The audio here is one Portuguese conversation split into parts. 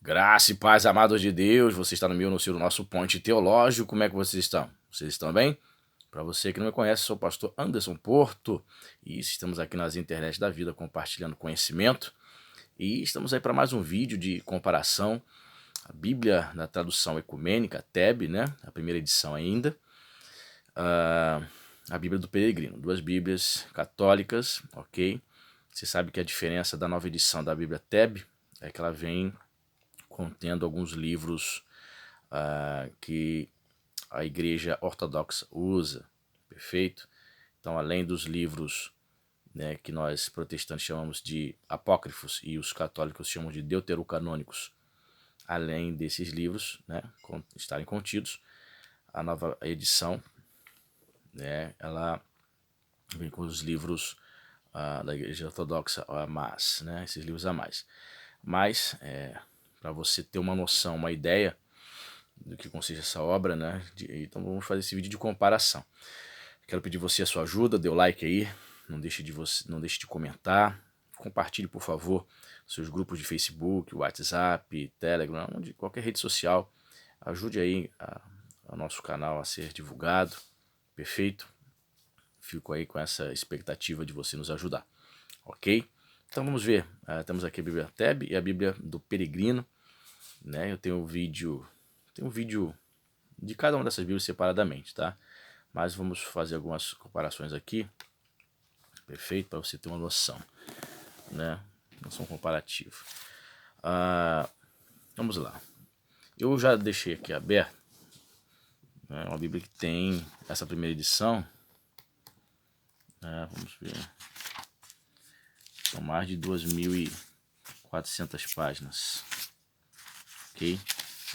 Graça e paz, amados de Deus, você está no meu, no seu, no nosso Ponte Teológico, como é que vocês estão? Vocês estão bem? Para você que não me conhece, sou o pastor Anderson Porto e estamos aqui nas internet da vida compartilhando conhecimento e estamos aí para mais um vídeo de comparação, a Bíblia na tradução ecumênica, TEB, né? A primeira edição ainda, a Bíblia do Peregrino, duas Bíblias católicas, ok? Você sabe que a diferença da nova edição da Bíblia TEB é que ela vem contendo alguns livros que a igreja ortodoxa usa, perfeito? Então, além dos livros, né, que nós protestantes chamamos de apócrifos e os católicos chamam de deuterocanônicos, além desses livros, né, estarem contidos, a nova edição, né, ela vem com os livros da igreja ortodoxa a mais, né, esses livros a mais. Mas, para você ter uma noção, uma ideia do que consiste essa obra, né? Então vamos fazer esse vídeo de comparação. Quero pedir você a sua ajuda, dê o like aí, não deixe de comentar, compartilhe por favor seus grupos de Facebook, WhatsApp, Telegram, onde qualquer rede social, ajude aí o nosso canal a ser divulgado, perfeito? Fico aí com essa expectativa de você nos ajudar, ok? Então vamos ver, temos aqui a Bíblia TEB e a Bíblia do Peregrino, né? Eu tenho um vídeo de cada uma dessas Bíblias separadamente, tá? Mas vamos fazer algumas comparações aqui, perfeito? Para você ter uma noção, né? Noção comparativa. Vamos lá. Eu já deixei aqui aberto, né, uma Bíblia que tem essa primeira edição, né? Vamos ver. São mais de 2.400 páginas, ok?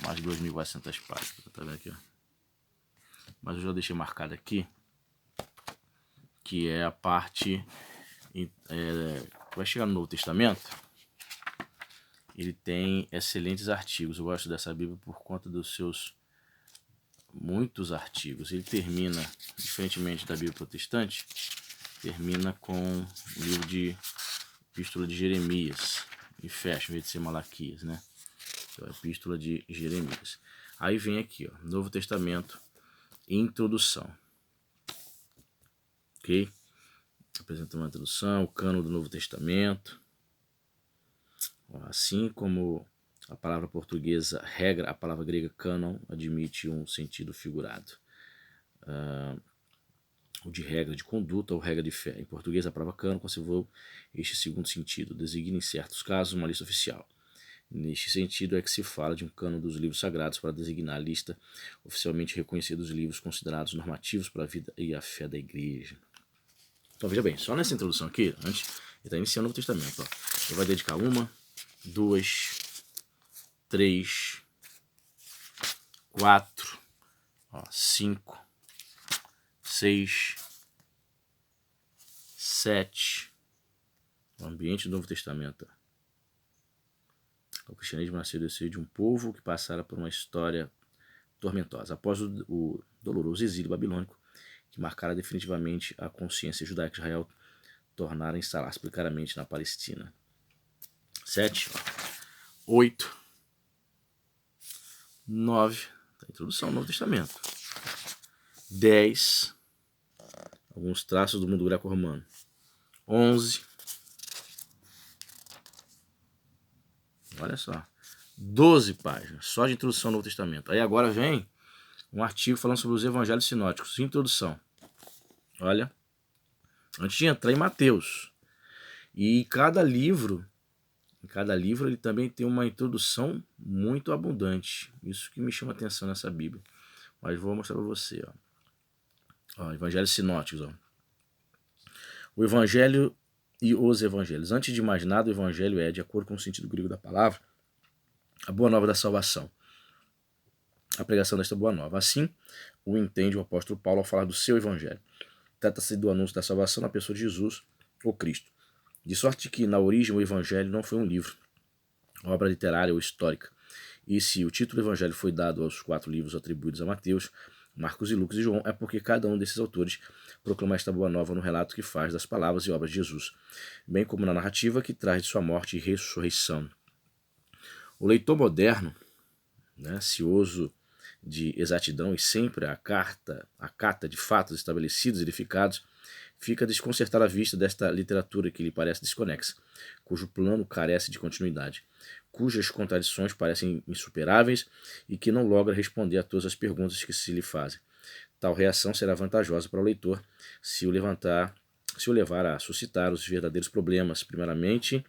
Mais de 2.400 páginas, tá vendo aqui, ó? Mas eu já deixei marcado aqui, que é a parte vai chegar no Novo Testamento. Ele tem excelentes artigos. Eu gosto dessa Bíblia por conta dos seus muitos artigos. Ele termina, diferentemente da Bíblia protestante, termina com o livro de Epístola de Jeremias e fecha, em vez de ser Malaquias, né? Então, a Epístola de Jeremias. Aí vem aqui, ó, Novo Testamento, introdução, ok? Apresentando uma introdução, o cânon do Novo Testamento, assim como a palavra portuguesa regra, a palavra grega cânon admite um sentido figurado. O de regra de conduta ou regra de fé. Em português, a palavra cânon conservou este segundo sentido, designa em certos casos uma lista oficial. Neste sentido é que se fala de um cânon dos livros sagrados para designar a lista oficialmente reconhecida dos livros considerados normativos para a vida e a fé da igreja. Então veja bem, só nessa introdução aqui, antes, ele está iniciando o Novo Testamento. Ó. Ele vai dedicar 1, 2, 3, 4, 5, 6, 7, o ambiente do Novo Testamento. O cristianismo nasceu de um povo que passara por uma história tormentosa. Após o doloroso exílio babilônico, que marcara definitivamente a consciência judaica de Israel, tornaram a instalar-se precariamente na Palestina. 7, 8, 9, a introdução ao Novo Testamento. 10, alguns traços do mundo greco-romano. 11, olha só, 12 páginas, só de introdução ao Novo Testamento. Aí agora vem um artigo falando sobre os evangelhos sinóticos, introdução. Olha, antes de entrar em Mateus. E cada livro ele também tem uma introdução muito abundante. Isso que me chama a atenção nessa Bíblia. Mas vou mostrar para você. Ó, evangelhos sinóticos. Ó. O evangelho e os evangelhos. Antes de mais nada, o evangelho é, de acordo com o sentido grego da palavra, a boa nova da salvação. A pregação desta boa nova. Assim, o entende o apóstolo Paulo ao falar do seu evangelho. Trata-se do anúncio da salvação na pessoa de Jesus, ou Cristo. De sorte que, na origem, o evangelho não foi um livro, obra literária ou histórica. E se o título do evangelho foi dado aos 4 livros atribuídos a Mateus, Marcos e Lucas e João, é porque cada um desses autores proclama esta boa nova no relato que faz das palavras e obras de Jesus, bem como na narrativa que traz de sua morte e ressurreição. O leitor moderno, né, ansioso de exatidão e sempre acata de fatos estabelecidos e edificados, fica desconcertado à vista desta literatura que lhe parece desconexa, cujo plano carece de continuidade, cujas contradições parecem insuperáveis e que não logra responder a todas as perguntas que se lhe fazem. Tal reação será vantajosa para o leitor se o levar a suscitar os verdadeiros problemas, primeiramente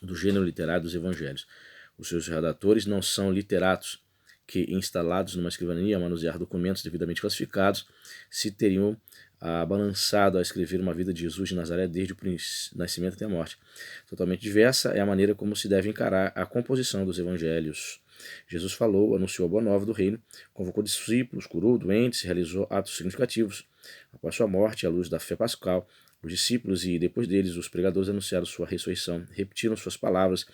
do gênero literário dos evangelhos. Os seus redatores não são literatos que, instalados numa escrivania a manusear documentos devidamente classificados, se teriam balançado a escrever uma vida de Jesus de Nazaré desde o nascimento até a morte. Totalmente diversa é a maneira como se deve encarar a composição dos evangelhos. Jesus falou, anunciou a boa nova do reino, convocou discípulos, curou doentes, realizou atos significativos. Após sua morte, à luz da fé pascal, os discípulos e, depois deles, os pregadores anunciaram sua ressurreição, repetiram suas palavras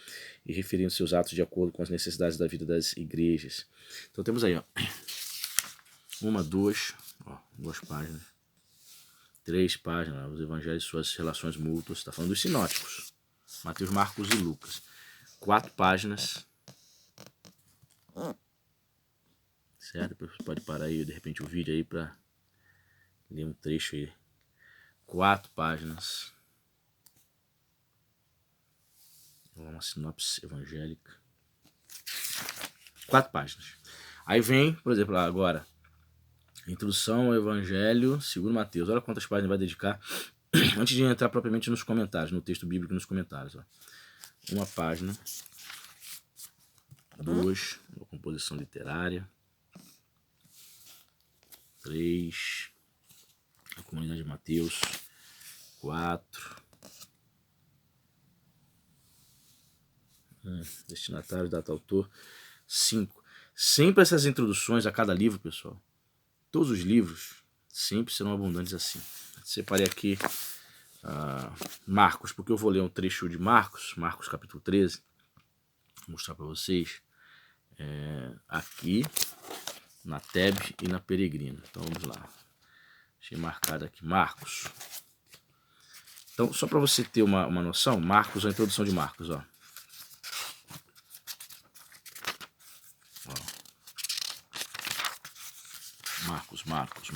e referindo seus atos de acordo com as necessidades da vida das igrejas. Então temos aí, ó, duas páginas, 3 páginas, os evangelhos e suas relações mútuas. Está falando dos sinóticos, Mateus, Marcos e Lucas. 4 páginas. Certo? Depois você pode parar aí, de repente, o vídeo aí para ler um trecho aí. 4 páginas. Uma sinopse evangélica. 4 páginas. Aí vem, por exemplo, agora, introdução ao Evangelho segundo Mateus. Olha quantas páginas vai dedicar antes de entrar propriamente nos comentários, no texto bíblico e nos comentários. Ó. 1 página. 2, uma composição literária. 3, a comunidade de Mateus. 4, destinatário, data, autor. 5. Sempre essas introduções a cada livro, pessoal. Todos os livros sempre serão abundantes assim. Separei aqui Marcos, porque eu vou ler um trecho de Marcos capítulo 13. Vou mostrar para vocês aqui na TEB e na Peregrina. Então vamos lá. Deixei marcado aqui Marcos. Então, só para você ter uma noção, Marcos, a introdução de Marcos, ó. Marcos.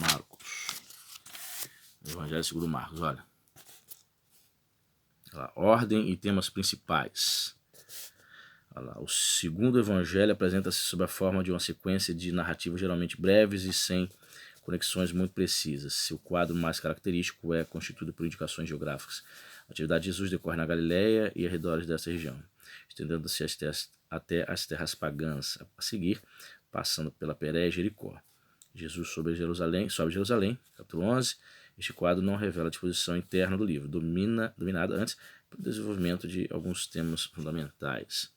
Evangelho segundo Marcos, olha. Ordem e temas principais. Olha lá. O segundo evangelho apresenta-se sob a forma de uma sequência de narrativas geralmente breves e sem conexões muito precisas. Seu quadro mais característico é constituído por indicações geográficas. A atividade de Jesus decorre na Galileia e arredores dessa região, estendendo-se até as terras pagãs. A seguir, passando pela Pérea e Jericó. Jesus sobe Jerusalém, capítulo 11. Este quadro não revela a disposição interna do livro, dominada antes pelo desenvolvimento de alguns temas fundamentais.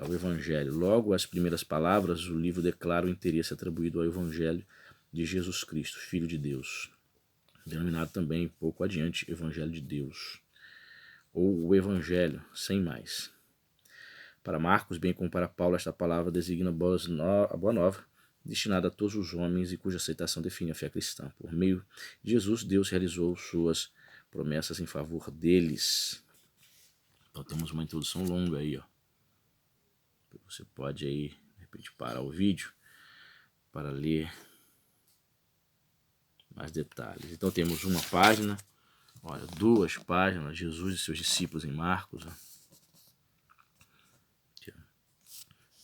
O Evangelho. Logo, as primeiras palavras, o livro declara o interesse atribuído ao Evangelho de Jesus Cristo, Filho de Deus, denominado também, pouco adiante, Evangelho de Deus, ou o Evangelho, sem mais. Para Marcos, bem como para Paulo, esta palavra designa a Boa Nova, destinada a todos os homens e cuja aceitação define a fé cristã. Por meio de Jesus, Deus realizou suas promessas em favor deles. Então temos uma introdução longa aí, ó. Você pode aí, de repente, parar o vídeo para ler mais detalhes. Então temos 1 página, olha, 2 páginas, Jesus e seus discípulos em Marcos. Ó.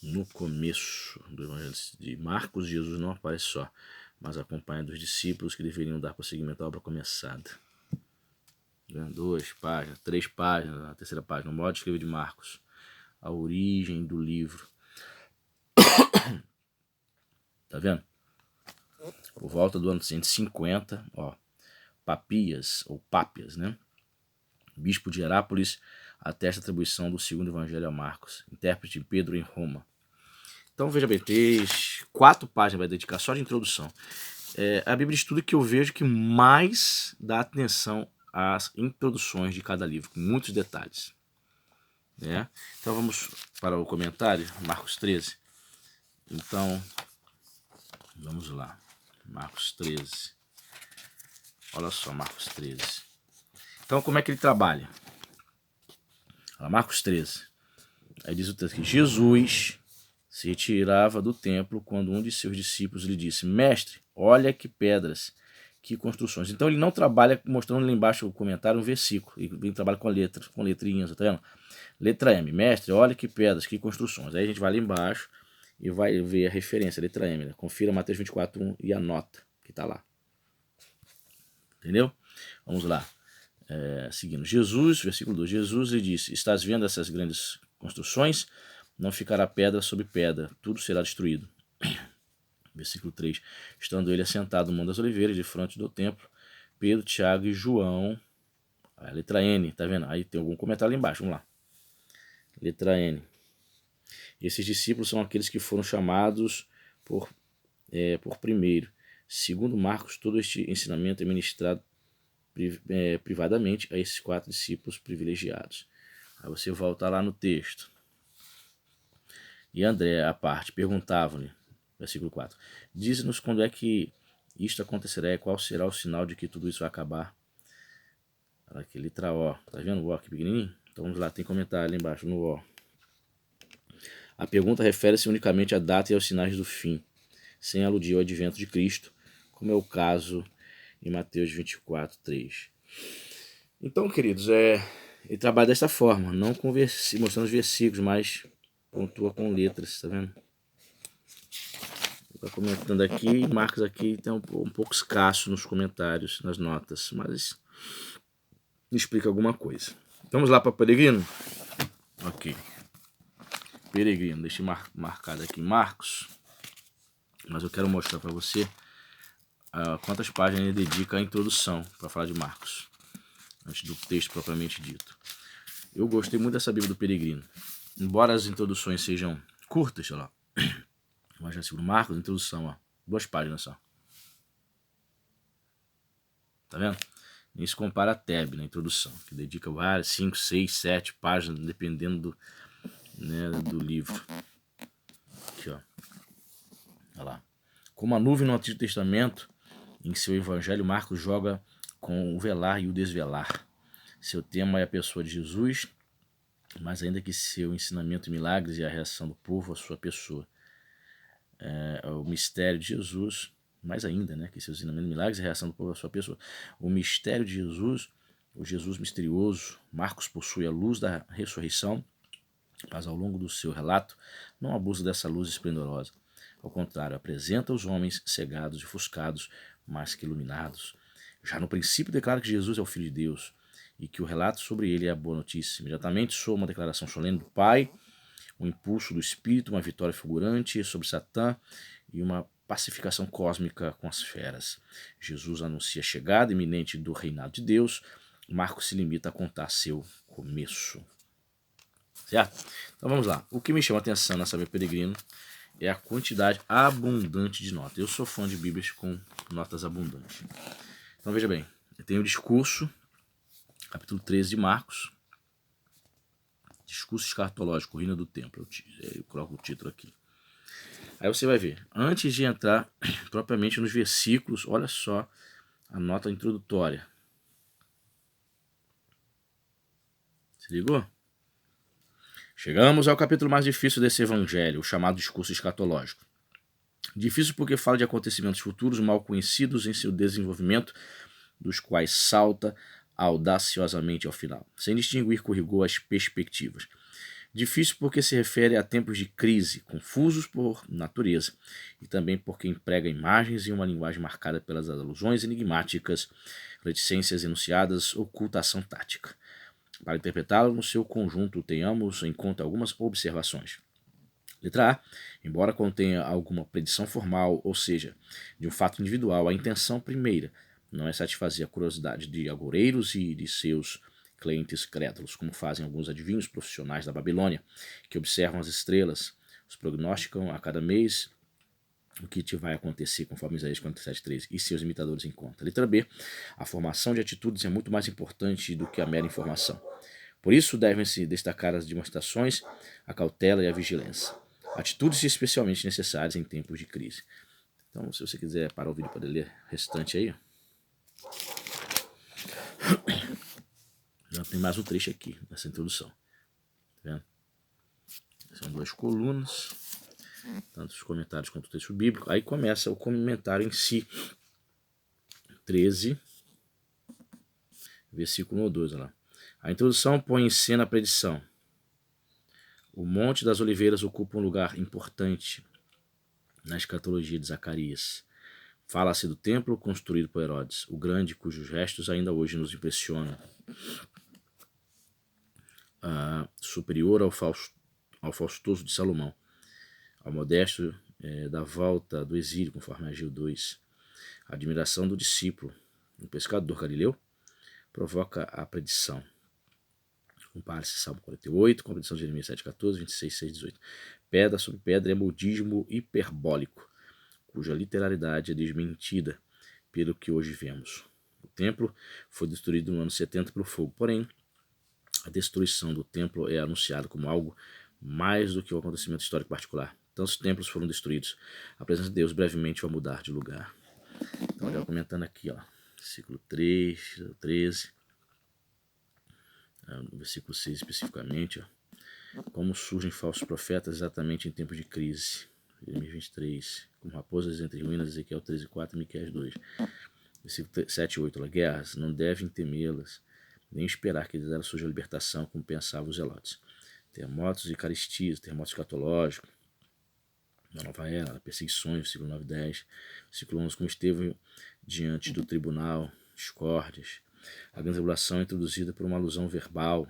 No começo do Evangelho de Marcos, Jesus não aparece só, mas acompanha dos discípulos que deveriam dar prosseguimento à obra começada. 2 páginas, 3 páginas, na terceira página, o modo de escrever de Marcos, a origem do livro. Tá vendo? Por volta do ano 150, ó, Papias, ou Pápias, né? Bispo de Herápolis, atesta a atribuição do segundo evangelho a Marcos, intérprete de Pedro em Roma. Então veja bem, tem 4 páginas vai dedicar só de introdução. A Bíblia de Estudo que eu vejo que mais dá atenção às introduções de cada livro, com muitos detalhes. Né? Então vamos para o comentário, Marcos 13. Então, vamos lá, Marcos 13. Olha só, Marcos 13. Então, como é que ele trabalha? Marcos 13. Aí diz o texto aqui: Jesus se retirava do templo quando um de seus discípulos lhe disse: Mestre, olha que pedras, que construções. Então ele não trabalha mostrando lá embaixo o comentário um versículo, ele trabalha com letras, com letrinhas, tá vendo? Letra M: Mestre, olha que pedras, que construções. Aí a gente vai lá embaixo e vai ver a referência, letra M, né? Confira Mateus 24:1 e anota que tá lá. Entendeu? Vamos lá. Seguindo. Jesus, versículo 2: Jesus lhe disse: Estás vendo essas grandes construções? Não ficará pedra sobre pedra, tudo será destruído. Versículo 3: Estando ele assentado no Monte das Oliveiras, de frente do templo, Pedro, Tiago e João. A letra N, tá vendo? Aí tem algum comentário lá embaixo, vamos lá. Letra N. Esses discípulos são aqueles que foram chamados por primeiro. Segundo Marcos, todo este ensinamento é ministrado privadamente a esses 4 discípulos privilegiados. Aí você volta lá no texto. E André, à parte, perguntava-lhe, versículo 4, dize-nos quando é que isto acontecerá e qual será o sinal de que tudo isso vai acabar. Olha aqui, letra O. Tá vendo o O aqui pequenininho? Então vamos lá, tem comentário ali embaixo no O. A pergunta refere-se unicamente à data e aos sinais do fim, sem aludir ao advento de Cristo, como é o caso em Mateus 24:3. Então, queridos, ele trabalha dessa forma, não mostrando os versículos, mas pontua com letras, tá vendo? Está comentando aqui, Marcos aqui tem um pouco escasso nos comentários, nas notas, mas explica alguma coisa. Vamos lá para Peregrino? Ok. Peregrino, deixa eu marcado aqui Marcos, mas eu quero mostrar para você quantas páginas ele dedica à introdução para falar de Marcos, antes do texto propriamente dito. Eu gostei muito dessa Bíblia do Peregrino, embora as introduções sejam curtas, olha lá. Mas já segundo Marcos, introdução, ó, 2 páginas só. Tá vendo? Isso compara a Teb na introdução, que dedica várias, 5, 6, 7 páginas, dependendo do livro. Aqui, ó. Olha lá. Como a nuvem no Antigo Testamento, em seu evangelho, Marcos joga com o velar e o desvelar. Seu tema é a pessoa de Jesus, mas ainda que seu ensinamento e milagres e a reação do povo à sua pessoa. O mistério de Jesus, mais ainda, né, que seus ensinamentos, milagres e a reação do povo à sua pessoa. O mistério de Jesus, o Jesus misterioso, Marcos possui a luz da ressurreição, mas ao longo do seu relato não abusa dessa luz esplendorosa. Ao contrário, apresenta os homens cegados e ofuscados, mas que iluminados. Já no princípio declara que Jesus é o Filho de Deus e que o relato sobre ele é a boa notícia. Imediatamente soa uma declaração solene do Pai, um impulso do Espírito, uma vitória fulgurante sobre Satã e uma pacificação cósmica com as feras. Jesus anuncia a chegada iminente do reinado de Deus. Marcos se limita a contar seu começo. Certo? Então vamos lá. O que me chama a atenção nessa Bíblia Peregrino é a quantidade abundante de notas. Eu sou fã de Bíblias com notas abundantes. Então veja bem, tem o discurso, capítulo 13 de Marcos, discurso escatológico, ruína do templo. Eu coloco o título aqui. Aí você vai ver, antes de entrar propriamente nos versículos, olha só a nota introdutória. Se ligou? Chegamos ao capítulo mais difícil desse evangelho, o chamado discurso escatológico. Difícil porque fala de acontecimentos futuros mal conhecidos em seu desenvolvimento, dos quais salta audaciosamente ao final, sem distinguir com rigor as perspectivas. Difícil porque se refere a tempos de crise, confusos por natureza, e também porque emprega imagens e uma linguagem marcada pelas alusões enigmáticas, reticências enunciadas, ocultação tática. Para interpretá-lo no seu conjunto, tenhamos em conta algumas observações. Letra A. Embora contenha alguma predição formal, ou seja, de um fato individual, a intenção primeira não é satisfazer a curiosidade de agoureiros e de seus clientes crédulos, como fazem alguns adivinhos profissionais da Babilônia, que observam as estrelas, os prognosticam a cada mês o que te vai acontecer, conforme Isaías 47:13, e seus imitadores em conta. Letra B. A formação de atitudes é muito mais importante do que a mera informação. Por isso devem-se destacar as demonstrações, a cautela e a vigilância. Atitudes especialmente necessárias em tempos de crise. Então, se você quiser parar o vídeo para ler o restante aí, já tem mais um trecho aqui nessa introdução. Tá vendo? São 2 colunas, tanto os comentários quanto o texto bíblico. Aí começa o comentário em si. 13, versículo 1 ou 2, olha lá. A introdução põe em cena a predição. O Monte das Oliveiras ocupa um lugar importante na escatologia de Zacarias. Fala-se do templo construído por Herodes, o Grande, cujos restos ainda hoje nos impressionam. Superior ao faustoso de Salomão, ao modesto da volta do exílio, conforme Ageu 2. A admiração do discípulo, o pescador galileu, provoca a predição. Compare-se Salmo 48 com a predição de Jeremias 7,14, 26, 6, 18. Pedra sobre pedra é modismo hiperbólico, cuja literalidade é desmentida pelo que hoje vemos. O templo foi destruído no ano 70 pelo fogo, porém, a destruição do templo é anunciada como algo mais do que um acontecimento histórico particular. Então, os templos foram destruídos. A presença de Deus brevemente vai mudar de lugar. Então, olha, comentando aqui, ó, versículo 3, 13, no versículo 6 especificamente, ó, como surgem falsos profetas exatamente em tempos de crise. Jeremias 23, como raposas entre ruínas, Ezequiel 13, 4 e Miqueias 2. Versículo 7 e 8, guerras não devem temê-las, nem esperar que dela surja a libertação, como pensavam os zelotes. Terremotos e caristias, terremotos escatológicos, na nova era, perseguições, versículo 9 e 10. Versículo 11, como esteve diante do tribunal, discórdias. A grande tribulação é introduzida por uma alusão verbal.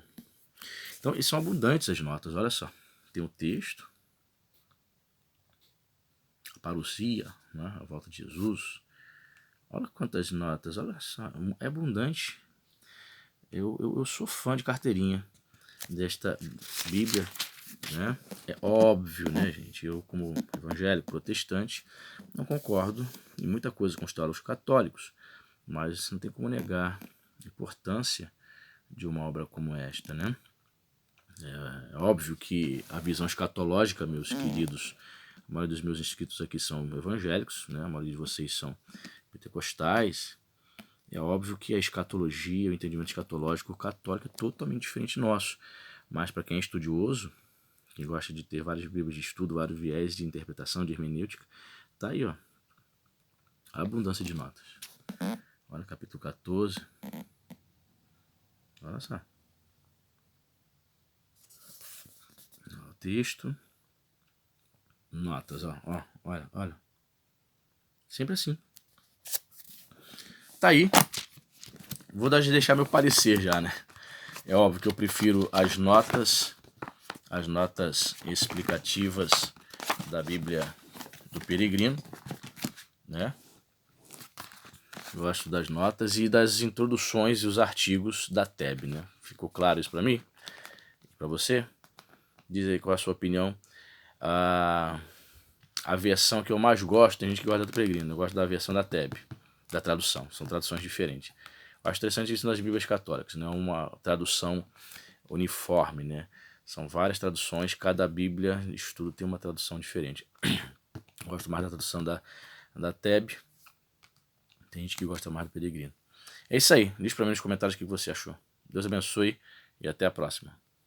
Então, e são abundantes as notas, olha só. Tem o texto, a parousia, né, a volta de Jesus. Olha quantas notas, olha só, é abundante. Eu sou fã de carteirinha desta Bíblia, né? É óbvio, né, gente? Eu, como evangélico protestante, não concordo em muita coisa com os teólogos católicos, mas não tem como negar a importância de uma obra como esta, né? É óbvio que a visão escatológica, meus queridos, a maioria dos meus inscritos aqui são evangélicos, né? A maioria de vocês são pentecostais. É óbvio que a escatologia, o entendimento escatológico católico é totalmente diferente do nosso. Mas para quem é estudioso, quem gosta de ter várias bíblias de estudo, vários viés de interpretação, de hermenêutica, tá aí, ó, a abundância de notas. Olha, capítulo 14. Olha só. O texto. Notas, ó, olha. Sempre assim. Tá aí. Vou deixar meu parecer já, né? É óbvio que eu prefiro as notas explicativas da Bíblia do Peregrino, né? Gosto das notas e das introduções e os artigos da TEB, né? Ficou claro isso para mim? Para você? Diz aí qual é a sua opinião. A versão que eu mais gosto, tem gente que gosta do Peregrino, eu gosto da versão da TEB, da tradução, são traduções diferentes. Eu acho interessante isso nas Bíblias católicas, não é uma tradução uniforme, né? São várias traduções, cada Bíblia de estudo tem uma tradução diferente. Eu gosto mais da tradução da TEB, tem gente que gosta mais do Peregrino. É isso aí, diz pra mim nos comentários o que você achou. Deus abençoe e até a próxima.